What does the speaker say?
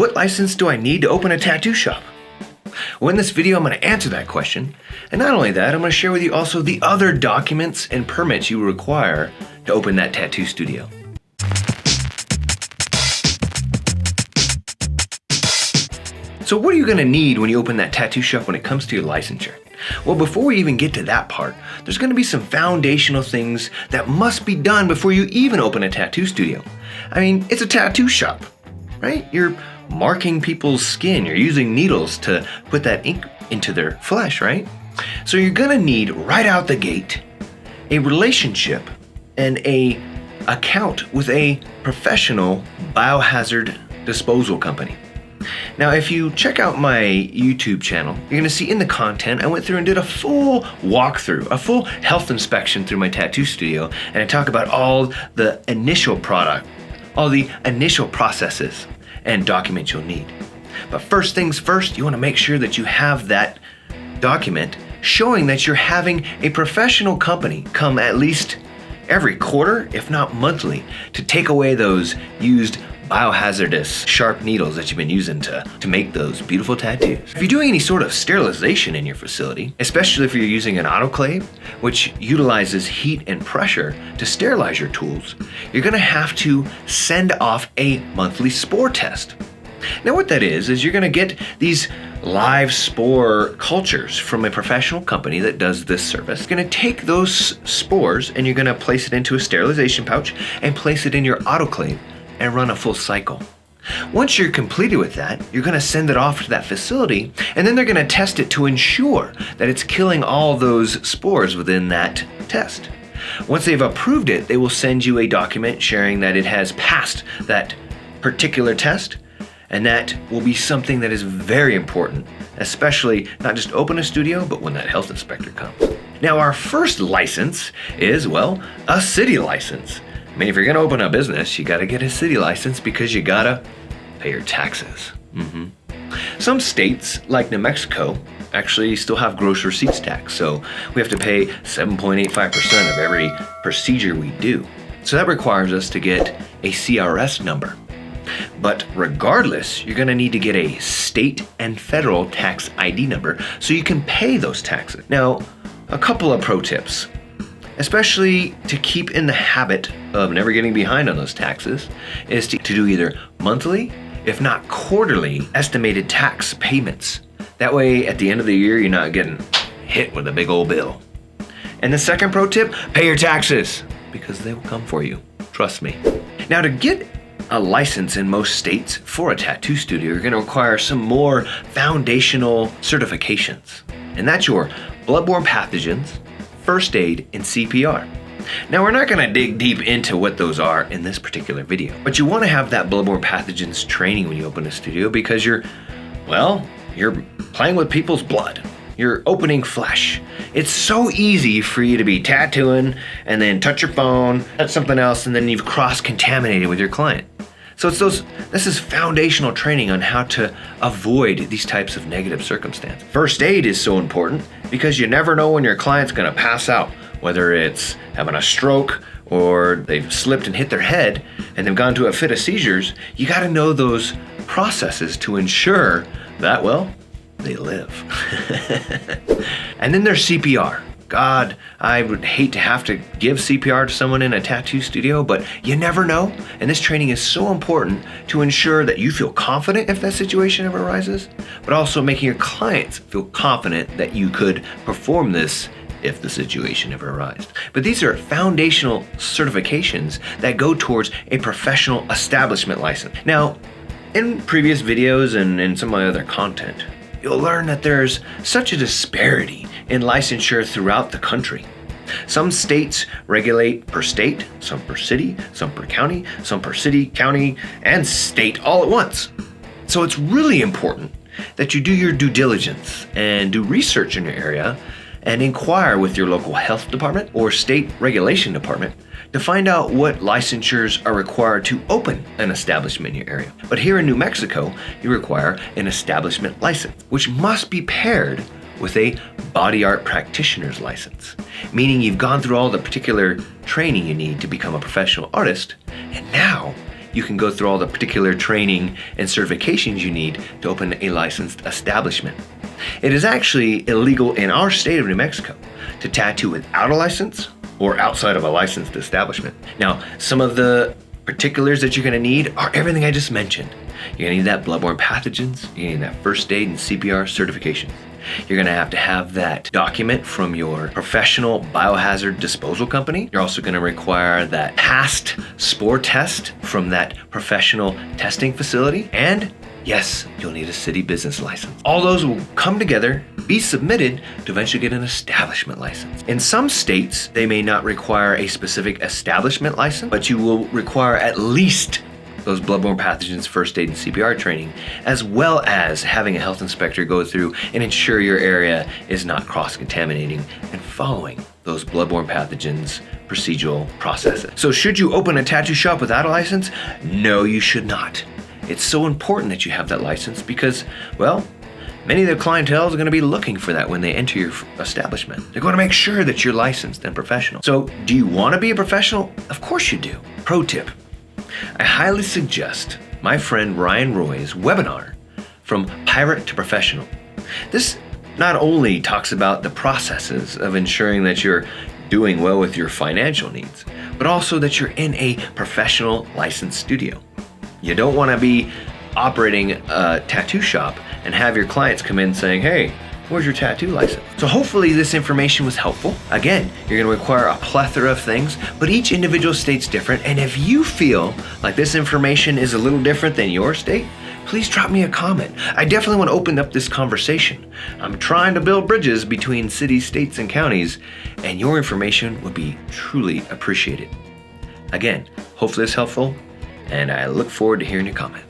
What license do I need to open a tattoo shop? Well, in this video, I'm going to answer that question. And not only that, I'm going to share with you also the other documents and permits you require to open that tattoo studio. So what are you going to need when you open that tattoo shop when it comes to your licensure? Well, before we even get to that part, there's going to be some foundational things that must be done before you even open a tattoo studio. I mean, it's a tattoo shop, right? You're marking people's skin. You're using needles to put that ink into their flesh, right? So you're going to need right out the gate a relationship and a account with a professional biohazard disposal company. Now, if you check out my YouTube channel, you're going to see in the content, I went through and did a full walkthrough, a full health inspection through my tattoo studio, and I talk about all the initial product, all the initial processes and documents you'll need. But first things first, you want to make sure that you have that document showing that you're having a professional company come at least every quarter, if not monthly, to take away those used biohazardous sharp needles that you've been using to make those beautiful tattoos. If you're doing any sort of sterilization in your facility, especially if you're using an autoclave, which utilizes heat and pressure to sterilize your tools, you're going to have to send off a monthly spore test. Now what that is you're going to get these live spore cultures from a professional company that does this service. You're going to take those spores and you're going to place it into a sterilization pouch and place it in your autoclave and run a full cycle. Once you're completed with that, you're going to send it off to that facility, and then they're going to test it to ensure that it's killing all those spores within that test. Once they've approved it, they will send you a document sharing that it has passed that particular test, and that will be something that is very important, especially not just open a studio, but when that health inspector comes. Now, our first license is, well, a city license. I mean, if you're going to open a business, you got to get a city license because you got to pay your taxes. Some states, like New Mexico, actually still have gross receipts tax. So we have to pay 7.85% of every procedure we do. So that requires us to get a CRS number. But regardless, you're going to need to get a state and federal tax ID number so you can pay those taxes. Now, a couple of pro tips. Especially to keep in the habit of never getting behind on those taxes, is to do either monthly, if not quarterly, estimated tax payments. That way, at the end of the year, you're not getting hit with a big old bill. And the second pro tip, pay your taxes, because they will come for you. Trust me. Now, to get a license in most states for a tattoo studio, you're going to require some more foundational certifications. And that's your bloodborne pathogens, first aid, and CPR. Now, we're not going to dig deep into what those are in this particular video, but you want to have that bloodborne pathogens training when you open a studio because you're playing with people's blood. You're opening flesh. It's so easy for you to be tattooing and then touch your phone, touch something else, and then you've cross-contaminated with your client. So this is foundational training on how to avoid these types of negative circumstances. First aid is so important because you never know when your client's going to pass out, whether it's having a stroke or they've slipped and hit their head and they've gone to a fit of seizures. You got to know those processes to ensure that, well, they live. And then there's CPR. God, I would hate to have to give CPR to someone in a tattoo studio, but you never know. And this training is so important to ensure that you feel confident if that situation ever arises, but also making your clients feel confident that you could perform this if the situation ever arises. But these are foundational certifications that go towards a professional establishment license. Now, in previous videos and in some of my other content, you'll learn that there's such a disparity in licensure throughout the country. Some states regulate per state, some per city, some per county, some per city, county, and state all at once. So it's really important that you do your due diligence and do research in your area and inquire with your local health department or state regulation department to find out what licensures are required to open an establishment in your area. But here in New Mexico, you require an establishment license, which must be paired with a body art practitioner's license, meaning you've gone through all the particular training you need to become a professional artist, and now you can go through all the particular training and certifications you need to open a licensed establishment. It is actually illegal in our state of New Mexico to tattoo without a license or outside of a licensed establishment. Now, some of the particulars that you're gonna need are everything I just mentioned. You're gonna need that bloodborne pathogens, you're gonna need that first aid and CPR certification. You're gonna have to have that document from your professional biohazard disposal company. You're also gonna require that past spore test from that professional testing facility. And yes, you'll need a city business license. All those will come together, be submitted to eventually get an establishment license. In some states, they may not require a specific establishment license, but you will require at least those bloodborne pathogens, first aid, and CPR training, as well as having a health inspector go through and ensure your area is not cross-contaminating and following those bloodborne pathogens procedural processes. So should you open a tattoo shop without a license? No, you should not. It's so important that you have that license because, well, many of the clientele are going to be looking for that when they enter your establishment. They're going to make sure that you're licensed and professional. So do you want to be a professional? Of course you do. Pro tip. I highly suggest my friend Ryan Roy's webinar, From Pirate to Professional. This not only talks about the processes of ensuring that you're doing well with your financial needs, but also that you're in a professional licensed studio. You don't want to be operating a tattoo shop and have your clients come in saying, hey, where's your tattoo license? So hopefully this information was helpful. Again, you're going to require a plethora of things, but each individual state's different. And if you feel like this information is a little different than your state, please drop me a comment. I definitely want to open up this conversation. I'm trying to build bridges between cities, states, and counties, and your information would be truly appreciated. Again, hopefully it's helpful, and I look forward to hearing your comments.